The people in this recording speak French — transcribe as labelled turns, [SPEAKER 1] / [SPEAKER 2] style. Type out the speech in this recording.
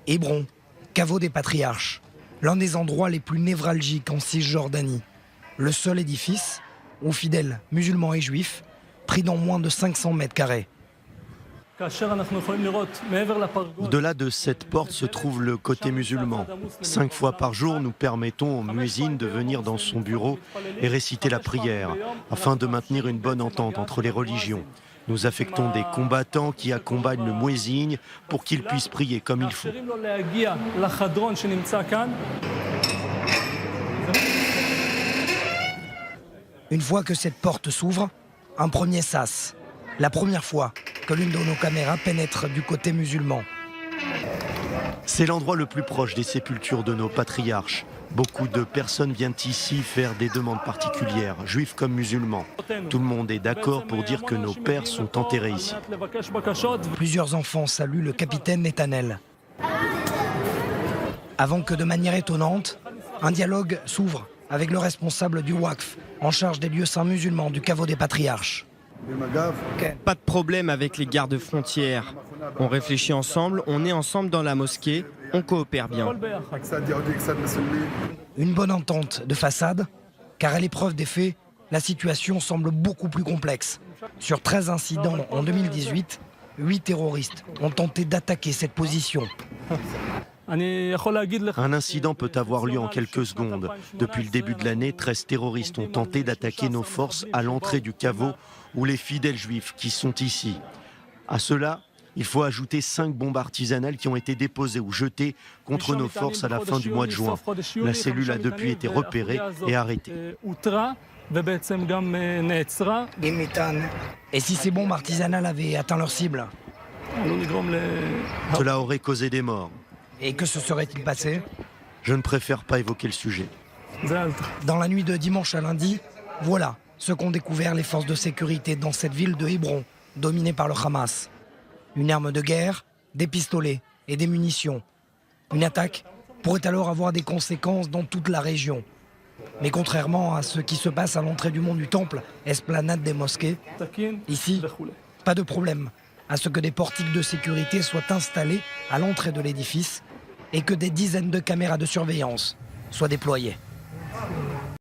[SPEAKER 1] Hébron, caveau des patriarches, l'un des endroits les plus névralgiques en Cisjordanie. Le seul édifice où fidèles musulmans et juifs, pris dans moins de 500 mètres carrés.
[SPEAKER 2] Au-delà de cette porte se trouve le côté musulman. 5 fois par jour, nous permettons au muezzin de venir dans son bureau et réciter la prière, afin de maintenir une bonne entente entre les religions. Nous affectons des combattants qui accompagnent le muezzin pour qu'il puisse prier comme il faut.
[SPEAKER 1] Une fois que cette porte s'ouvre, un premier sas. La première fois que l'une de nos caméras pénètre du côté musulman.
[SPEAKER 2] C'est l'endroit le plus proche des sépultures de nos patriarches. Beaucoup de personnes viennent ici faire des demandes particulières, juifs comme musulmans. Tout le monde est d'accord pour dire que nos pères sont enterrés ici.
[SPEAKER 1] Plusieurs enfants saluent le capitaine Netanel. Avant que de manière étonnante, un dialogue s'ouvre avec le responsable du Waqf, en charge des lieux saints musulmans du caveau des patriarches.
[SPEAKER 3] Pas de problème avec les gardes frontières. On réfléchit ensemble, on est ensemble dans la mosquée, on coopère bien.
[SPEAKER 1] Une bonne entente de façade, car à l'épreuve des faits, la situation semble beaucoup plus complexe. Sur 13 incidents en 2018, 8 terroristes ont tenté d'attaquer cette position.
[SPEAKER 2] Un incident peut avoir lieu en quelques secondes. Depuis le début de l'année, 13 terroristes ont tenté d'attaquer nos forces à l'entrée du caveau ou les fidèles juifs qui sont ici. À cela, il faut ajouter 5 bombes artisanales qui ont été déposées ou jetées contre nos forces à la fin du mois de juin. La cellule a depuis été repérée et arrêtée.
[SPEAKER 1] Et si ces bombes artisanales avaient atteint leur cible?
[SPEAKER 2] Cela aurait causé des morts.
[SPEAKER 1] Et que se serait-il passé?
[SPEAKER 2] Je ne préfère pas évoquer le sujet.
[SPEAKER 1] Dans la nuit de dimanche à lundi, voilà ce qu'ont découvert les forces de sécurité dans cette ville de Hébron, dominée par le Hamas. Une arme de guerre, des pistolets et des munitions. Une attaque pourrait alors avoir des conséquences dans toute la région. Mais contrairement à ce qui se passe à l'entrée du mont du Temple, esplanade des mosquées, ici, pas de problème à ce que des portiques de sécurité soient installés à l'entrée de l'édifice et que des dizaines de caméras de surveillance soient déployées.